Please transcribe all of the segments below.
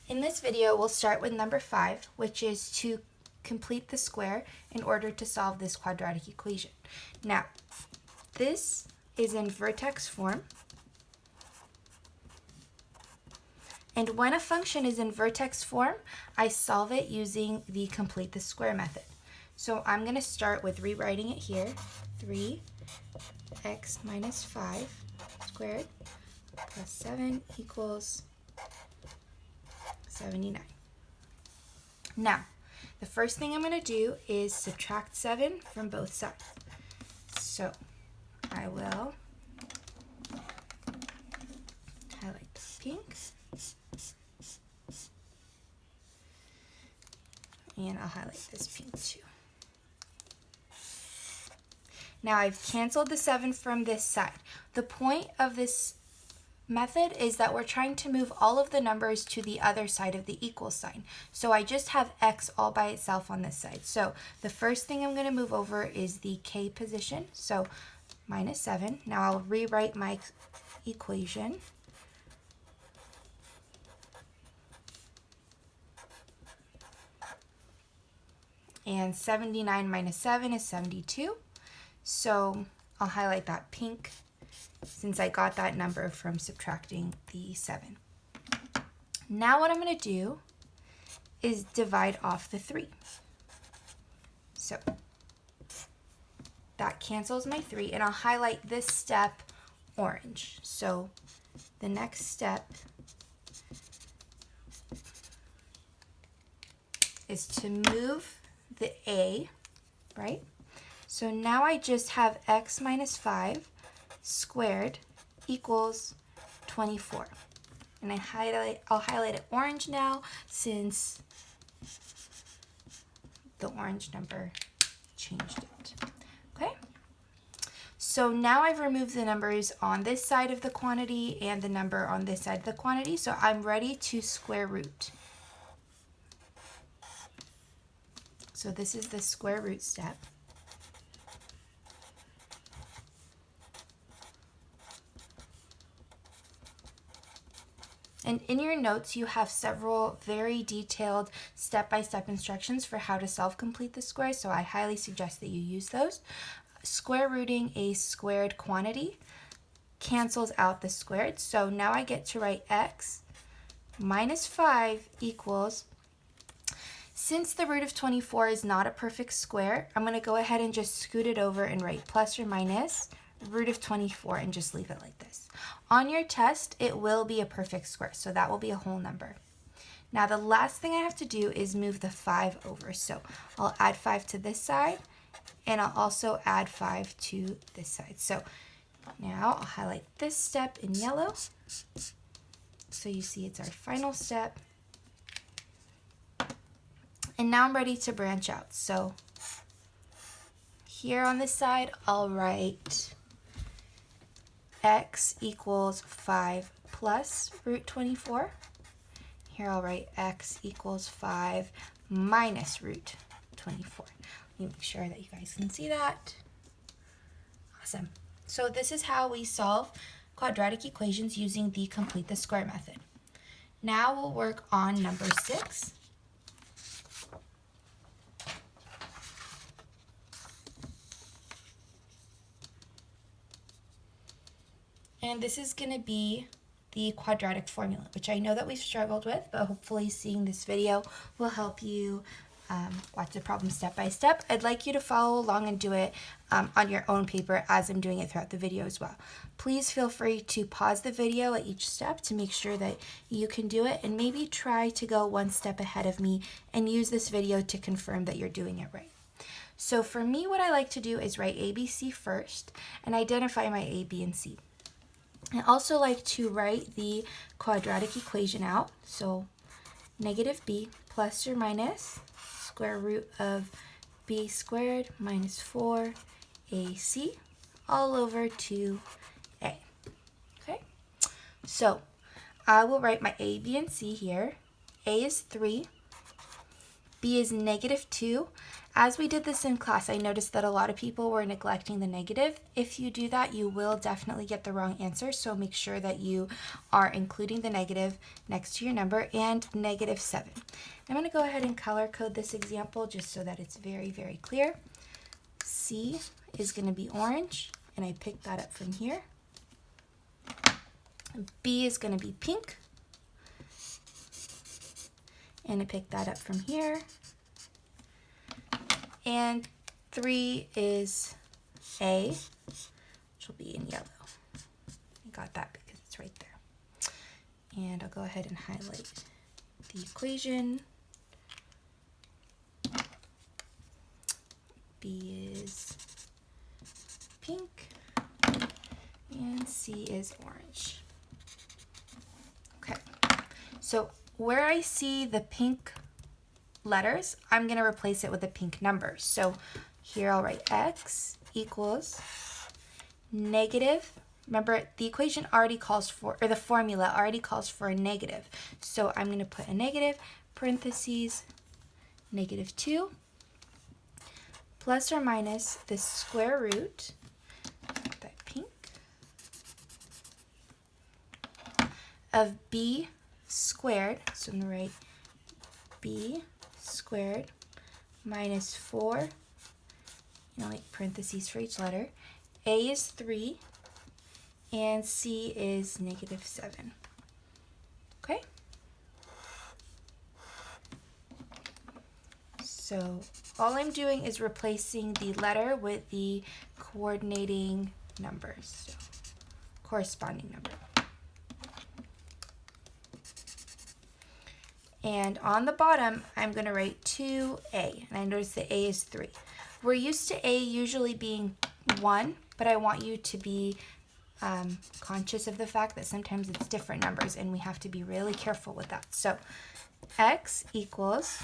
In this video, we'll start with number 5, which is to complete the square in order to solve this quadratic equation. Now, this is in vertex form. And when a function is in vertex form, I solve it using the complete the square method. So I'm going to start with rewriting it here. 3x minus 5 squared plus 7 equals 79. Now, the first thing I'm going to do is subtract 7 from both sides. So I will highlight pink, and I'll highlight this pink too. Now I've canceled the 7 from this side. The point of this method is that we're trying to move all of the numbers to the other side of the equal sign. So I just have x all by itself on this side. So the first thing I'm going to move over is the k position. So minus 7. Now I'll rewrite my equation. And 79 minus 7 is 72. So I'll highlight that pink since I got that number from subtracting the 7. Now what I'm going to do is divide off the 3. So that cancels my 3, and I'll highlight this step orange. So the next step is to move the a, right? So now I just have x minus 5 squared equals 24. And I'll highlight it orange now since the orange number changed it. Okay? So now I've removed the numbers on this side of the quantity and the number on this side of the quantity, so I'm ready to square root. So this is the square root step. And in your notes, you have several very detailed step-by-step instructions for how to self-complete the square, so I highly suggest that you use those. Square rooting a squared quantity cancels out the squared, so now I get to write x minus 5 equals, since the root of 24 is not a perfect square, I'm going to go ahead and just scoot it over and write plus or minus root of 24 and just leave it like this. On your test, it will be a perfect square, so that will be a whole number. Now the last thing I have to do is move the 5 over. So I'll add 5 to this side, and I'll also add 5 to this side. So now I'll highlight this step in yellow. So you see it's our final step. And now I'm ready to branch out. So here on this side, I'll write x equals 5 plus root 24. Here I'll write x equals 5 minus root 24. Let me make sure that you guys can see that. Awesome. So this is how we solve quadratic equations using the complete the square method. Now we'll work on number 6. And this is going to be the quadratic formula, which I know that we've struggled with, but hopefully seeing this video will help you watch the problem step by step. I'd like you to follow along and do it on your own paper as I'm doing it throughout the video as well. Please feel free to pause the video at each step to make sure that you can do it, and maybe try to go one step ahead of me and use this video to confirm that you're doing it right. So for me, what I like to do is write ABC first and identify my A, B, and C. I also like to write the quadratic equation out. So negative b plus or minus square root of b squared minus 4ac all over 2a. Okay, so I will write my a, b, and c here. A is 3, b is negative 2. As we did this in class, I noticed that a lot of people were neglecting the negative. If you do that, you will definitely get the wrong answer, so make sure that you are including the negative next to your number, and -7. I'm going to go ahead and color code this example just so that it's very, very clear. C is going to be orange, and I picked that up from here. B is going to be pink, and I picked that up from here. And 3 is A, which will be in yellow. I got that because it's right there. And I'll go ahead and highlight the equation. B is pink, and C is orange. Okay, so where I see the pink letters, I'm going to replace it with the pink numbers. So here I'll write x equals negative. Remember, the equation already calls for, or the formula already calls for a negative. So I'm going to put a negative, parentheses, -2, plus or minus the square root, that pink, of b squared. So I'm going to write b squared minus 4, like parentheses for each letter. A is 3, and C is -7. Okay? So all I'm doing is replacing the letter with the coordinating numbers, so corresponding number. And on the bottom, I'm going to write 2A, and I notice the A is 3. We're used to A usually being 1, but I want you to be conscious of the fact that sometimes it's different numbers, and we have to be really careful with that. So x equals,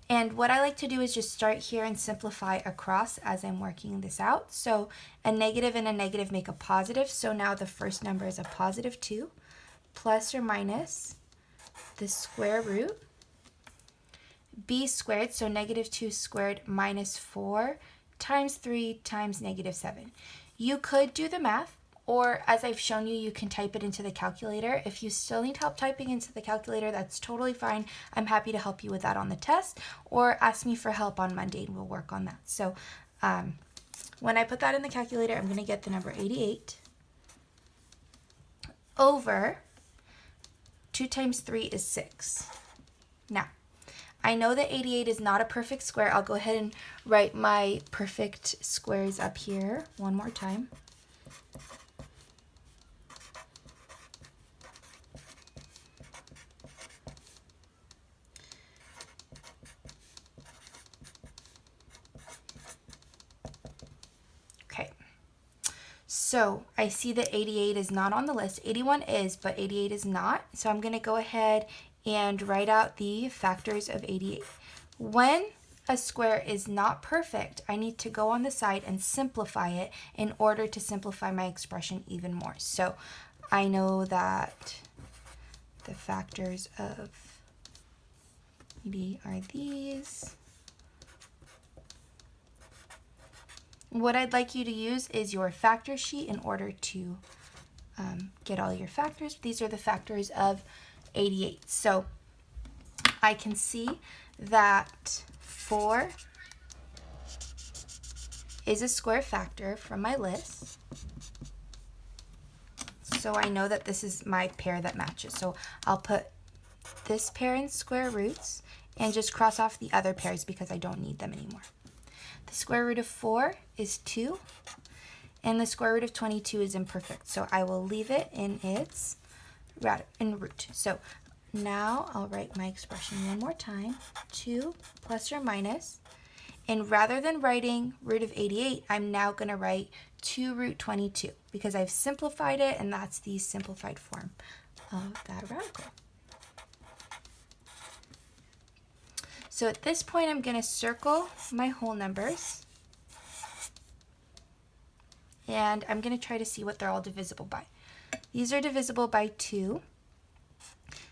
and what I like to do is just start here and simplify across as I'm working this out. So a negative and a negative make a positive, so now the first number is a +2, plus or minus the square root, b squared, so -2 squared minus 4 times 3 times -7. You could do the math, or as I've shown you, you can type it into the calculator. If you still need help typing into the calculator, that's totally fine. I'm happy to help you with that on the test, or ask me for help on Monday and we'll work on that. So when I put that in the calculator, I'm going to get the number 88 over 2 times 3 is 6. Now, I know that 88 is not a perfect square. I'll go ahead and write my perfect squares up here one more time. Okay. So I see that 88 is not on the list. 81 is, but 88 is not. So I'm going to go ahead and write out the factors of 88. When a square is not perfect, I need to go on the side and simplify it in order to simplify my expression even more. So I know that the factors of 80 are these. What I'd like you to use is your factor sheet in order to get all your factors. These are the factors of 88. So I can see that 4 is a square factor from my list. So I know that this is my pair that matches. So I'll put this pair in square roots and just cross off the other pairs because I don't need them anymore. The square root of 4 is 2, and the square root of 22 is imperfect, so I will leave it in its root. So now I'll write my expression one more time, 2 plus or minus, and rather than writing root of 88, I'm now going to write 2 root 22 because I've simplified it, and that's the simplified form of that radical. So at this point, I'm going to circle my whole numbers, and I'm going to try to see what they're all divisible by. These are divisible by 2.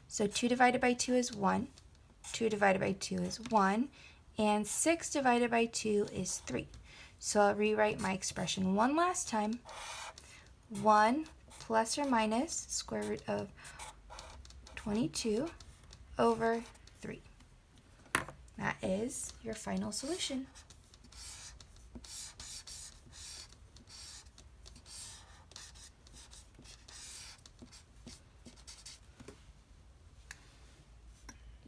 So 2 divided by 2 is 1. 2 divided by 2 is 1. And 6 divided by 2 is 3. So I'll rewrite my expression one last time. 1 plus or minus square root of 22 over 3. That is your final solution.